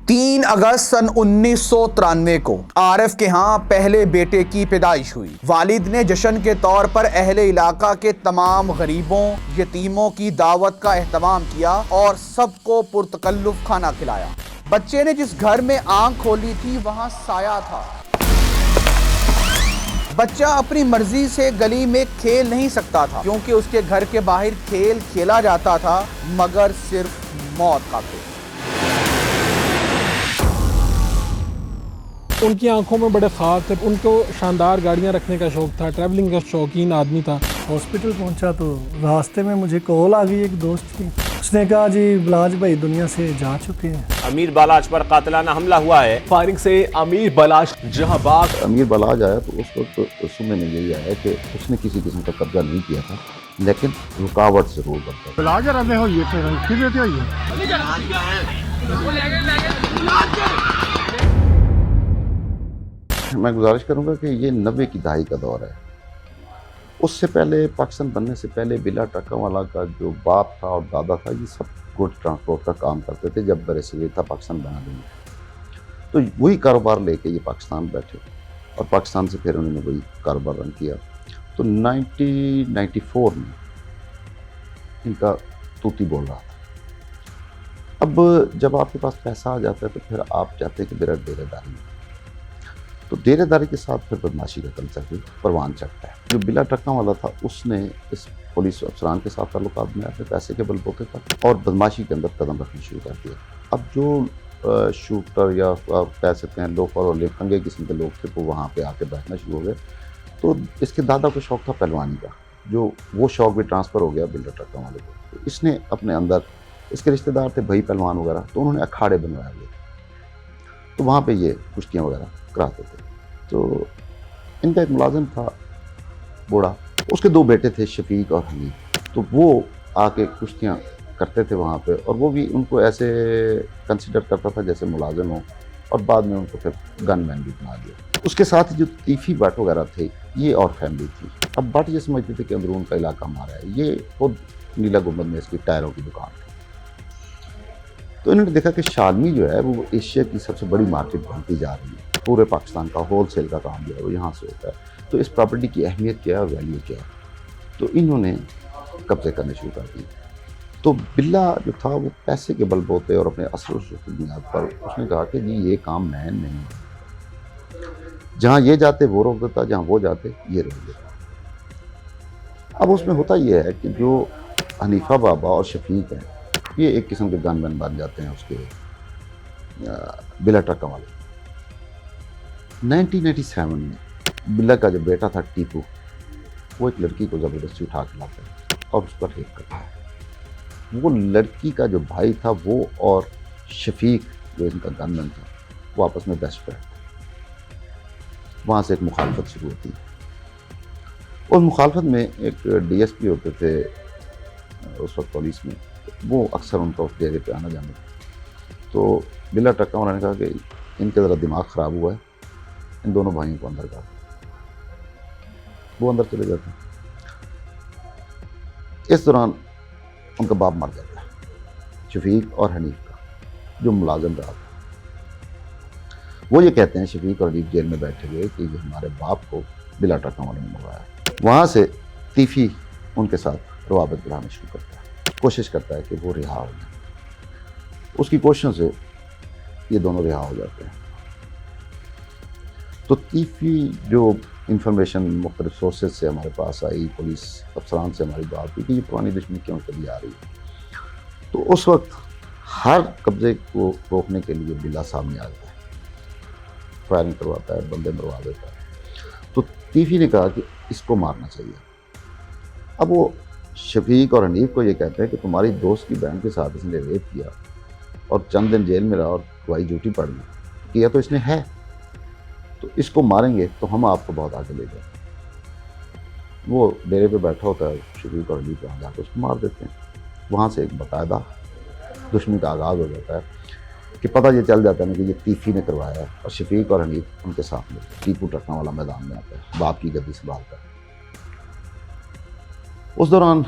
3 अगस्त सन 1993 को आरिफ के यहाँ पहले बेटे की पैदाइश हुई। वालिद ने जश्न के तौर पर अहले इलाका के तमाम गरीबों यतीमों की दावत का एहतमाम किया और सबको पुरतकल्लुफ खाना खिलाया। बच्चे ने जिस घर में आंख खोली थी वहां साया था। बच्चा अपनी मर्जी से गली में खेल नहीं सकता था क्योंकि उसके घर के बाहर खेल खेला जाता था, मगर सिर्फ मौत का खेल। उनकी आंखों में बड़े ख्वाब थे, उनको शानदार गाड़ियां रखने का शौक था, ट्रैवलिंग का शौकीन आदमी था। हॉस्पिटल पहुंचा तो रास्ते में मुझे कॉल आ गई एक दोस्त की। उसने कहा जी बलाज भाई दुनिया से जा चुके हैं। अमीर बलाज पर कातिलाना हमला हुआ है। फायरिंग से अमीर बलाज जहां बाग अमीर बलाज आया तो उस वक्त तो सुनने में यही आया कि उसने किसी किस्म का कब्जा नहीं किया था, लेकिन रुकावट जरूर बनता। बलाज रहे हो ये फिर रहते हो ये मैं गुजारिश करूंगा कि ये 90 की दहाई का दौर है। उससे पहले पाकिस्तान बनने से पहले बिला ट्रकों का जो बाप था और दादा था, ये सब गुड ट्रांसपोर्ट का काम करते थे जब बरसगीर था पाकिस्तान बना देंगे। तो वही कारोबार लेके ये पाकिस्तान बैठे और पाकिस्तान से फिर उन्होंने वही कारोबार रन किया। तो 1994 में इनका तूती बोल रहा था। अब जब आपके पास पैसा आ जाता है तो फिर आप चाहते हैं कि मेरा डेरेदारी है, तो डेरेदारी के साथ फिर बदमाशी का कल्चर भी परवान चढ़ता है। जो बिला ट्रकों वाला था उसने इस पुलिस अफसरान के साथ ताल्लुकात में अपने पैसे के बलबूते पर और बदमाशी के अंदर कदम रखना शुरू कर दिया। अब जो शूटर या कह सकते हैं लोफर और लेफंगे किस्म के लोग थे वो वहाँ पे आके बैठना शुरू हो गए। तो इसके दादा को शौक था पहलवानी का, जो वो शौक भी ट्रांसफ़र हो गया बिला ट्रकों वाले को। तो इसने अपने अंदर, इसके रिश्तेदार थे भाई पहलवान वगैरह, तो उन्होंने अखाड़े बनवाए हुए, तो वहाँ पर ये कुश्तियाँ वगैरह कराते थे। तो इनका एक मुलाजिम था बूढ़ा, उसके 2 बेटे थे शफीक और हनीफ, तो वो आके कुश्तियाँ करते थे वहाँ पे, और वो भी उनको ऐसे कंसिडर करता था जैसे मुलाजिम हो, और बाद में उनको फिर गनमैन भी बना दिया। उसके साथ ही जो तीफी भट्ट वगैरह थे ये और फैमिली थी। अब भट्ट ये समझते थे कि अंदरून का इलाका हमारा है, ये खुद नीला गुंबद में इसकी टायरों की दुकान थी। तो इन्होंने देखा कि शालमी जो है वो एशिया की सबसे बड़ी मार्केट बनती जा रही है, पूरे पाकिस्तान का होलसेल का काम जो है वो यहाँ से होता है, तो इस प्रॉपर्टी की अहमियत क्या है, वैल्यू क्या है। तो इन्होंने कब्जे करने शुरू कर दिए। तो बिल्ला जो था वो पैसे के बलबूते और अपने असर की बुनियाद पर उसने कहा कि जी ये काम मैं नहीं, जहाँ ये जाते वो रोक देता, जहाँ वो जाते ये रोक देता। अब उसमें होता ये है कि जो हनीफा बाबा और शफीक हैं ये एक किस्म के गनमैन बन जाते हैं उसके बिला ट्रकों वाले। 1997 में बिल्ला का जो बेटा था टीपू, वो एक लड़की को ज़बरदस्ती उठा के लाता है और उस पर रेप करता है। वो लड़की का जो भाई था वो और शफीक जो इनका गनमैन था वो आपस में बेस्ट फ्रेंड थे। वहाँ से एक मुखालफत शुरू होती है। उस मुखालफत में एक DSP होते थे उस वक्त पुलिस में, वो अक्सर उनका उस डेरे पे आना जाना था। तो बिला ट्रकों वाला ने कहा कि इनके ज़रा दिमाग ख़राब हुआ है, इन दोनों भाइयों को अंदर कर। वो अंदर चले जाते हैं। इस दौरान उनका बाप मर जाता है, शफीक और हनीफ का, जो मुलाजिम रहा था। वो ये कहते हैं शफीक और हनीफ जेल में बैठे हुए कि हमारे बाप को बिला ट्रकों वाले ने मरवाया। वहाँ से तीफी उनके साथ रवाबत बढ़ाना शुरू करता है, कोशिश करता है कि वो रिहा हो जाए। उसकी कोशिशों से ये दोनों रिहा हो जाते हैं। तो तीफी जो इंफॉर्मेशन मुख्तलिफ सोर्सेज से हमारे पास आई, पुलिस अफसरान से हमारी बात हुई कि ये पुरानी दुश्मनी क्यों चली आ रही है, तो उस वक्त हर कब्जे को रोकने के लिए बिल्ला सामने आ जाता है, फायरिंग करवाता है, बंदे मरवा देता है। तो तीफी ने कहा कि इसको मारना चाहिए। अब वो शफीक और हनीफ को ये कहते हैं कि तुम्हारी दोस्त की बहन के साथ इसने रेप किया और चंद दिन जेल में रहा और गवाही झूठी पड़ गई, किया तो इसने है, तो इसको मारेंगे तो हम आपको बहुत आगे ले जाएंगे। वो डेरे पे बैठा होता है शफीक और हनीफ, वहाँ जाकर उसको मार देते हैं। वहाँ से एक बाकायदा दुश्मनी का आगाज़ हो जाता है कि पता ये चल जाता है कि ये तीफी ने करवाया है, और शफीक और हनीफ उनके साथ में टीपू ट्रकों वाला मैदान में आता है, बाप की गद्दी संभालता है। उस दौरान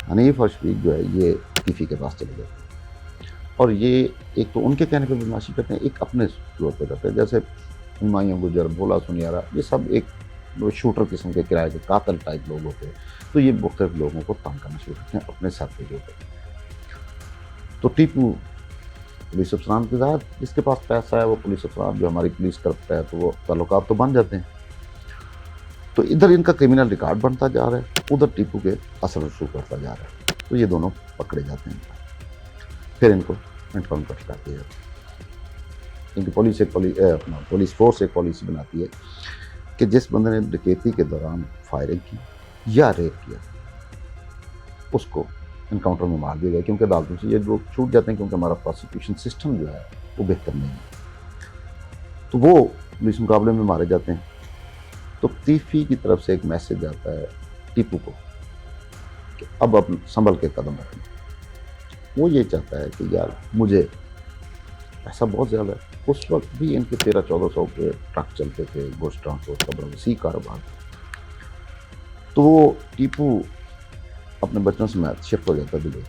हनीफ और शफीक जो है ये तीफी के पास चले जाते हैं। और ये एक तो उनके कहने पर बदमाशी करते हैं, एक अपने तौर पर करते हैं। जैसे हुमायूं गुजर, भोला सुनियारा, ये सब एक शूटर किस्म के किराए के कातल टाइप लोग होते हैं। तो ये मुख्तलिफ लोगों को तंग करना शुरू करते हैं अपने साथी के ऊपर। तो टीपू पुलिस अफसरान के साथ, जिसके पास पैसा है वो पुलिस अफसरान जो हमारी पुलिस करता है, तो वो ताल्लुकात तो बन जाते हैं। तो इधर इनका क्रिमिनल रिकॉर्ड बनता जा रहा है, उधर टीपू के असर रसूख करता जा रहा है। तो ये दोनों पकड़े जाते हैं, फिर इनको एनकाउंटर कर दिया जाता है। इनकी पुलिस फोर्स एक पॉलिसी बनाती है कि जिस बंदे ने डकैती के दौरान फायरिंग की या रेप किया उसको इनकाउंटर में मार दिया जाए, क्योंकि अदालतों से ये लोग छूट जाते हैं, क्योंकि हमारा प्रोसिक्यूशन सिस्टम जो है वो बेहतर नहीं है। तो वो पुलिस मुकाबले में मारे जाते हैं। तो तीफी की तरफ से एक मैसेज आता है टीपू को कि अब संभल के कदम रखना। वो ये चाहता है कि यार मुझे पैसा बहुत ज़्यादा है। उस वक्त भी इनके 1300-1400 के ट्रक चलते थे, गोश्त ट्रांसपोर्ट का बड़ा वसी कारोबार। तो वो टीपू अपने बच्चों से मैं शिफ्ट हो जाता दुबई।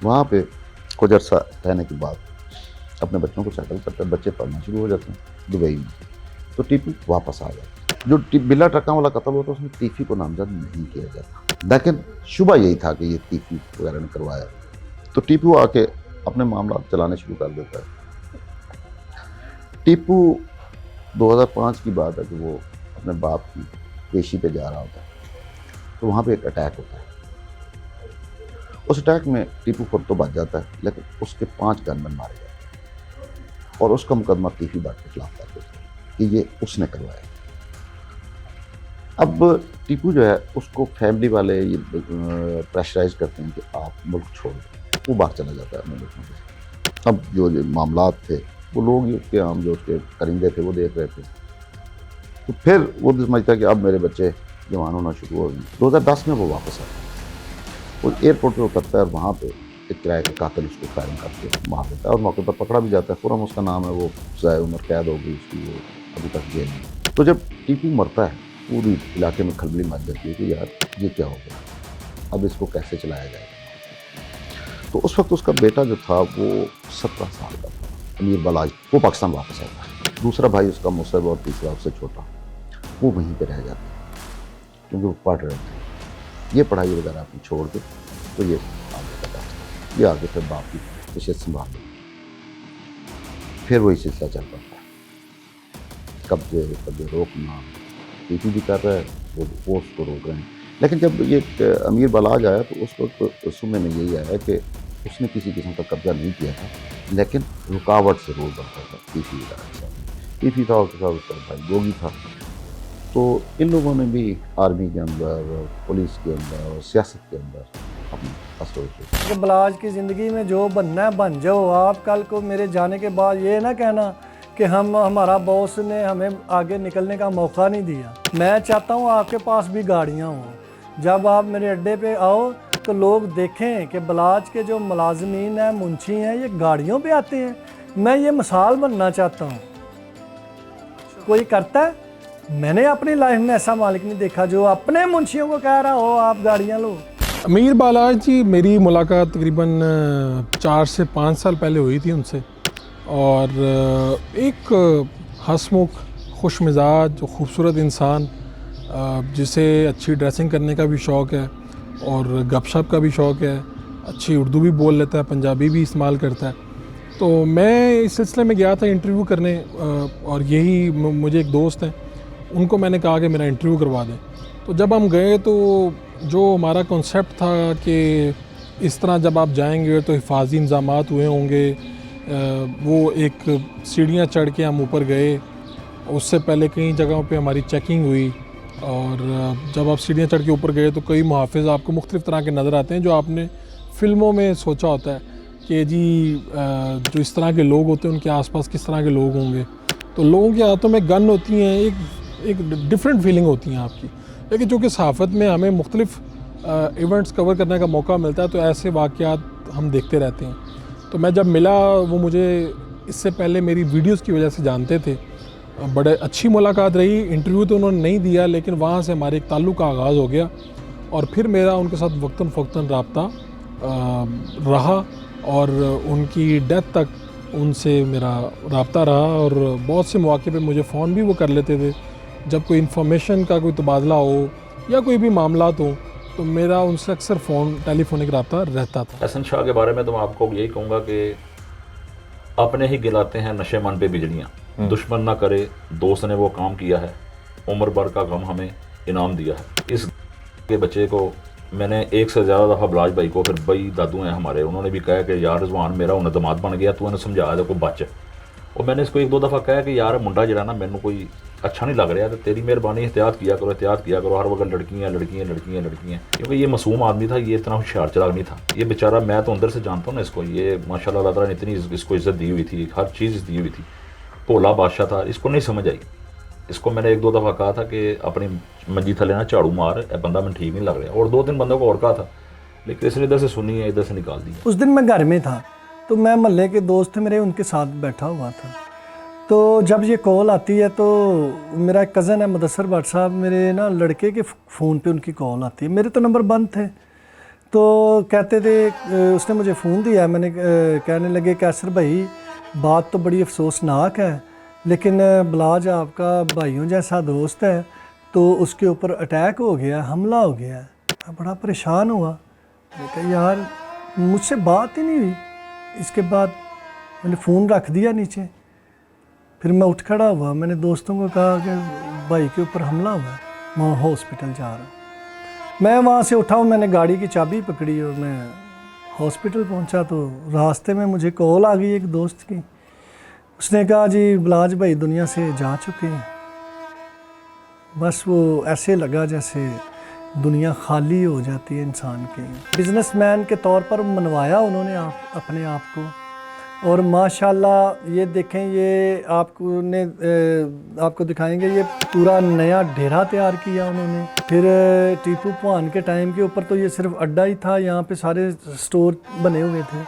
वहाँ पे कुछ अर्सा रहने के बाद अपने बच्चों को सेटल करता है, बच्चे पढ़ना शुरू हो जाते हैं दुबई में। तो टीपू वापस आ जाता है। जो बिला ट्रका वाला कत्ल हुआ था उसमें तीफी को नामजद नहीं किया जाता, लेकिन शुबा यही था कि ये तीफी वगैरह ने करवाया। तो टीपू आके अपने मामला चलाने शुरू कर देता है। टीपू 2005 की बात है कि वो अपने बाप की पेशी पे जा रहा होता है, तो वहाँ पे एक अटैक होता है। उस अटैक में टीपू खुद तो बच जाता है, लेकिन उसके 5 गनमैन मारे जाते हैं और उसका मुकदमा तीफी बाट के खिलाफ कर देता है कि ये उसने करवाया। अब टीपू जो है उसको फैमिली वाले ये प्रेशराइज करते हैं कि आप मुल्क छोड़ दो। वो बाहर चला जाता है अपने बच्चों के। अब जो मामलात थे वो लोग उसके आम जो उसके करिंदे थे वो देख रहे थे। तो फिर वो समझता है कि अब मेरे बच्चे जवान होना शुरू हो गए। 2010 में वो वापस आता है, वो एयरपोर्ट पर उतरता है और वहाँ पे एक किराए के कातिल उसको फायरिंग करके मार देता है और मौके पर पकड़ा भी जाता है। फ़ौरन उसका नाम है वो ज़ाय उमर, कैद हो गई उसकी, वो अभी तक जेल में। तो जब टीपू मरता है पूरी इलाके में खलबली मच जाती है कि यार ये क्या हो गया, अब इसको कैसे चलाया जाएगा। तो उस वक्त उसका बेटा जो था वो 17 साल का था, अमीर बलाज, वो पाकिस्तान वापस आता है। दूसरा भाई उसका मुसब और तीसरा उससे छोटा, वो वहीं पे रह जाते हैं क्योंकि वो पढ़ रहे थे। ये पढ़ाई वगैरह अपनी छोड़ के तो ये आगे का रास्ता, ये आगे फिर बाप की विशेष संभाल ली। फिर वही सिलसिला चल पड़ता है, कब्जे रोकना, टीपी भी कर रहा है, वो उसको रोक रहे हैं। लेकिन जब ये अमीर बलाज आया तो उस वक्त सुनने में यही आया कि उसने किसी किस्म का कब्जा नहीं किया था, लेकिन रुकावट से रोल बनता था टीपी था, उसके साथ उसका भाई गोगी था। तो इन लोगों ने भी आर्मी के अंदर, पुलिस के अंदर और सियासत के अंदर अपनी असर। तो बलाज की ज़िंदगी में जो बनना है बन जाओ। आप कल को मेरे जाने के बाद ये ना कहना कि हमारा बॉस ने हमें आगे निकलने का मौका नहीं दिया। मैं चाहता हूँ आपके पास भी गाड़ियाँ हों। जब आप मेरे अड्डे पे आओ तो लोग देखें कि बलाज के जो मुलाजमीन हैं, मुंशी हैं, ये गाड़ियों पे आते हैं। मैं ये मिसाल बनना चाहता हूँ। कोई करता है? मैंने अपनी लाइफ में ऐसा मालिक नहीं देखा जो अपने मुंशियों को कह रहा हो आप गाड़ियाँ लो। अमीर बालाज जी, मेरी मुलाकात तकरीबन 4 से 5 साल पहले हुई थी उनसे, और एक हंसमुख, खुश मिजाज, खूबसूरत इंसान जिसे अच्छी ड्रेसिंग करने का भी शौक़ है और गपशप का भी शौक़ है, अच्छी उर्दू भी बोल लेता है, पंजाबी भी इस्तेमाल करता है। तो मैं इस सिलसिले में गया था इंटरव्यू करने, और यही मुझे एक दोस्त हैं, उनको मैंने कहा कि मेरा इंटरव्यू करवा दें। तो जब हम गए तो जो हमारा कॉन्सेप्ट था कि इस तरह जब आप जाएंगे तो हिफाजी इंतज़ामात हुए होंगे, वो एक सीढ़ियाँ चढ़ के हम ऊपर गए। उससे पहले कई जगहों पे हमारी चेकिंग हुई, और जब आप सीढ़ियाँ चढ़ के ऊपर गए तो कई मुहाफ़िज़ आपको मुख्तलिफ़ तरह के नज़र आते हैं जो आपने फ़िल्मों में सोचा होता है कि जी जो इस तरह के लोग होते हैं उनके आसपास किस तरह के लोग होंगे। तो लोगों के हाथों में गन होती हैं, एक डिफरेंट फीलिंग होती है आपकी। लेकिन चूँकि सहाफ़त में हमें मुख्तलिफ़ इवेंट्स कवर करने का मौका मिलता है तो ऐसे वाक़यात हम देखते रहते हैं। तो मैं जब मिला, वो मुझे इससे पहले मेरी वीडियोस की वजह से जानते थे। बड़े अच्छी मुलाकात रही। इंटरव्यू तो उन्होंने नहीं दिया, लेकिन वहाँ से हमारे एक ताल्लुक़ का आगाज़ हो गया और फिर मेरा उनके साथ वक्तन फ़क्तन रब्ता रहा और उनकी डेथ तक उनसे मेरा राब्ता रहा। और बहुत से मौके पे मुझे फ़ोन भी वो कर लेते थे जब कोई इन्फॉर्मेशन का कोई तबादला हो या कोई भी मामला हो, तो मेरा उनसे अक्सर टेलीफोनिक रब्ता रहता था। हसन शाह के बारे में तो मैं आपको यही कहूँगा कि अपने ही गिलाते हैं नशे मन पे बिजलियाँ। दुश्मन ना करे, दोस्त ने वो काम किया है, उम्र भर का गम हमें इनाम दिया है। इस के बच्चे को मैंने एक से ज़्यादा दफ़ा बलाज भाई को, फिर भाई दादू हैं हमारे, उन्होंने भी कहा कि यार रिजवान मेरा उन्हें दमाद बन गया, तू इन्हें समझाया देखो बच। और मैंने इसको एक दो दफ़ा कहा कि यार मुंडा जरा ना मैनू कोई अच्छा नहीं लग रहा, तो तेरी मेहरबानी एहतियात किया करो, हर वक्त लड़कियाँ, क्योंकि ये मासूम आदमी था, ये इतना होशियार चलाक नहीं था। ये बेचारा, मैं तो अंदर से जानता हूँ ना इसको, ये माशाल्लाह अल्लाह ताला ने इतनी इसको इज़्ज़त दी हुई थी, हर चीज़ दी हुई थी, भोला बादशाह था। इसको नहीं समझ आई। इसको मैंने एक दो दफ़ा कहा था कि अपनी मंजी थले ना झाड़ू मार, बंदा मैं ठीक नहीं लग रहा, और 2-3 बंदों को और कहा था, लेकिन इसने इधर से सुनी है, इधर से निकाल दी। उस दिन मैं घर में था, तो मैं मोहल्ले के दोस्त मेरे उनके साथ बैठा हुआ था। तो जब ये कॉल आती है, तो मेरा एक कज़न है मुदस्सर भट्ट साहब, मेरे ना लड़के के फ़ोन पे उनकी कॉल आती है। मेरे तो नंबर बंद थे, तो कहते थे, उसने मुझे फ़ोन दिया, मैंने कहने लगे कैसर भाई बात तो बड़ी अफसोसनाक है, लेकिन बलाज आपका भाइयों जैसा दोस्त है, तो उसके ऊपर अटैक हो गया, हमला हो गया। मैं बड़ा परेशान हुआ, मैंने कहा यार मुझसे बात ही नहीं हुई। इसके बाद मैंने फ़ोन रख दिया नीचे। फिर मैं उठ खड़ा हुआ, मैंने दोस्तों को कहा कि भाई के ऊपर हमला हुआ, मैं हॉस्पिटल जा रहा हूँ। मैं वहाँ से उठा हूँ, मैंने गाड़ी की चाबी पकड़ी और मैं हॉस्पिटल पहुँचा। तो रास्ते में मुझे कॉल आ गई एक दोस्त की, उसने कहा जी बलाज भाई दुनिया से जा चुके हैं। बस वो ऐसे लगा जैसे दुनिया खाली हो जाती है इंसान की। बिजनेसमैन के तौर पर मनवाया उन्होंने अपने आप को, और माशाल्लाह ये देखें, ये आपको दिखाएंगे, ये पूरा नया डेरा तैयार किया उन्होंने। फिर टीपू पुहान के टाइम के ऊपर तो ये सिर्फ अड्डा ही था, यहाँ पे सारे स्टोर बने हुए थे,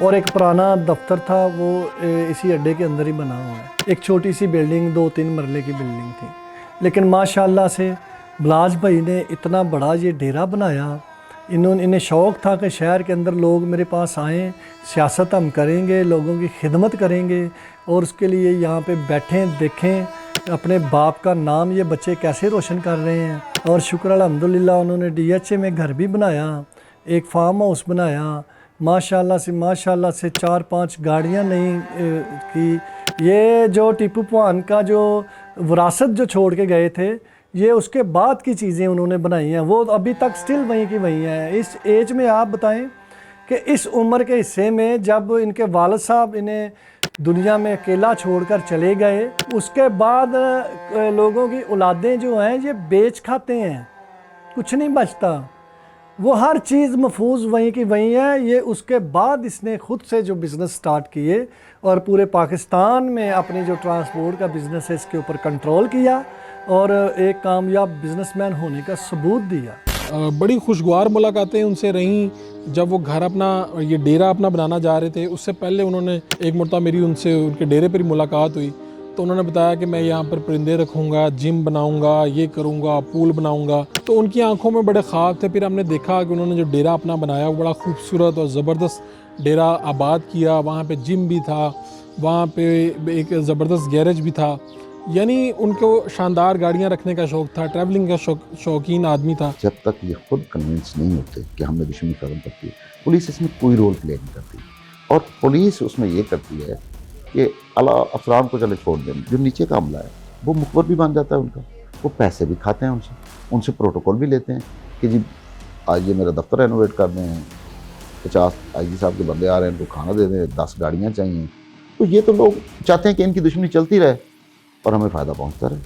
और एक पुराना दफ्तर था, वो इसी अड्डे के अंदर ही बना हुआ है। एक छोटी सी बिल्डिंग, 2-3 मरले की बिल्डिंग थी, लेकिन माशाल्लाह से बलाज भाई ने इतना बड़ा ये डेरा बनाया। इन्हें शौक़ था कि शहर के अंदर लोग मेरे पास आएँ, सियासत हम करेंगे, लोगों की खिदमत करेंगे, और उसके लिए यहाँ पे बैठें, देखें अपने बाप का नाम ये बच्चे कैसे रोशन कर रहे हैं। और शुक्र अल्हम्दुलिल्लाह उन्होंने DHA में घर भी बनाया, एक फार्म हाउस बनाया, माशाल्लाह से 4-5 गाड़ियाँ नहीं की। ये जो टीपू पुहान का जो विरासत जो छोड़ के गए थे, ये उसके बाद की चीज़ें उन्होंने बनाई हैं, वो अभी तक स्टिल वहीं की वहीं हैं। इस एज में आप बताएं कि इस उम्र के हिस्से में जब इनके वालिद साहब इन्हें दुनिया में अकेला छोड़कर चले गए, उसके बाद लोगों की औलादें जो हैं ये बेच खाते हैं, कुछ नहीं बचता, वो हर चीज़ महफूज वहीं की वहीं है। ये उसके बाद इसने खुद से जो बिज़नेस स्टार्ट किए और पूरे पाकिस्तान में अपनी जो ट्रांसपोर्ट का बिज़नेस है इसके ऊपर कंट्रोल किया और एक कामयाब बिजनेसमैन होने का सबूत दिया। बड़ी खुशगवार मुलाकातें उनसे रहीं। जब वो घर अपना, ये डेरा अपना बनाना जा रहे थे, उससे पहले उन्होंने एक मरतबा मेरी उनसे उनके डेरे पर ही मुलाकात हुई, तो उन्होंने बताया कि मैं यहाँ पर परिंदे रखूँगा, जिम बनाऊँगा, ये करूँगा, पूल बनाऊँगा। तो उनकी आंखों में बड़े ख्वाब थे। फिर हमने देखा कि उन्होंने जो डेरा अपना बनाया वो बड़ा खूबसूरत और ज़बरदस्त डेरा आबाद किया। वहाँ पे जिम भी था, वहाँ पे एक ज़बरदस्त गैरेज भी था, यानी उनको शानदार गाड़ियाँ रखने का शौक़ था, ट्रैवलिंग का शौकीन आदमी था। जब तक ये खुद कन्विंस नहीं होते कि हमने दुश्मनी ख़त्म करती है, पुलिस इसमें कोई रोल प्ले नहीं करती। और पुलिस उसमें ये करती है कि अला अफसरान को चले छोड़ दें, जो नीचे का अमला है वो मुखबर भी बन जाता है उनका, वो पैसे भी खाते हैं उनसे प्रोटोकॉल भी लेते हैं कि जी आज ये मेरा दफ्तर रेनोवेट कर दें, 50 IG साहब के बंदे आ रहे हैं, उनको खाना दे दें, 10 गाड़ियाँ चाहिए। तो ये तो लोग चाहते हैं कि इनकी दुश्मनी चलती रहे और हमें फ़ायदा पहुंचता रहे।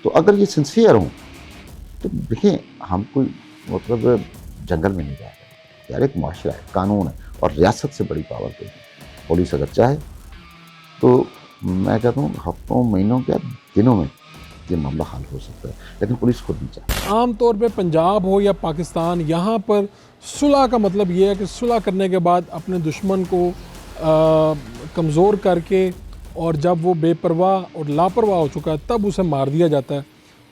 तो अगर ये सिंसियर हों तो देखिए, हम कोई मतलब जंगल में नहीं जा रहे यार, एक माशरा है, कानून है, और रियासत से बड़ी पावर कोई नहीं। पुलिस अगर चाहे तो मैं कहता हूँ हफ्तों, महीनों क्या दिनों में ये मामला हल हो सकता है, लेकिन पुलिस खुद नहीं चाहती। आम तौर पे पंजाब हो या पाकिस्तान, यहाँ पर सुलह का मतलब ये है कि सुलह करने के बाद अपने दुश्मन को कमज़ोर करके, और जब वो बेपरवाह और लापरवाह हो चुका है तब उसे मार दिया जाता है।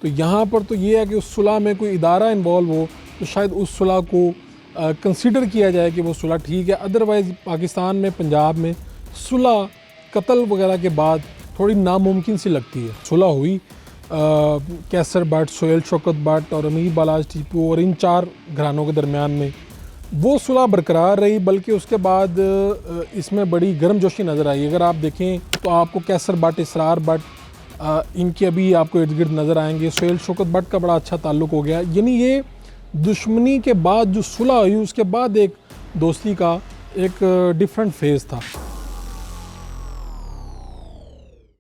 तो यहाँ पर तो ये है कि उस सुलह में कोई इदारा इन्वॉल्व हो तो शायद उस सुलह को कंसीडर किया जाए कि वो सुलह ठीक है। अदरवाइज़ पाकिस्तान में, पंजाब में सुलह कत्ल वगैरह के बाद थोड़ी नामुमकिन सी लगती है। सुलह हुई कैसर भट्ट, सोहेल शौकत भट्ट और अमीर बालाज टीपू और इन 4 घरानों के दरमियान में वो सुलह बरकरार रही, बल्कि उसके बाद इसमें बड़ी गर्मजोशी नज़र आई। अगर आप देखें तो आपको कैसर भट्ट, इसरार भट्ट इनके अभी आपको इर्द गिर्द नज़र आएंगे। सोहेल शौकत भट्ट का बड़ा अच्छा ताल्लुक़ हो गया। यानी ये दुश्मनी के बाद जो सुलह हुई उसके बाद एक दोस्ती का एक डिफरेंट फेज़ था।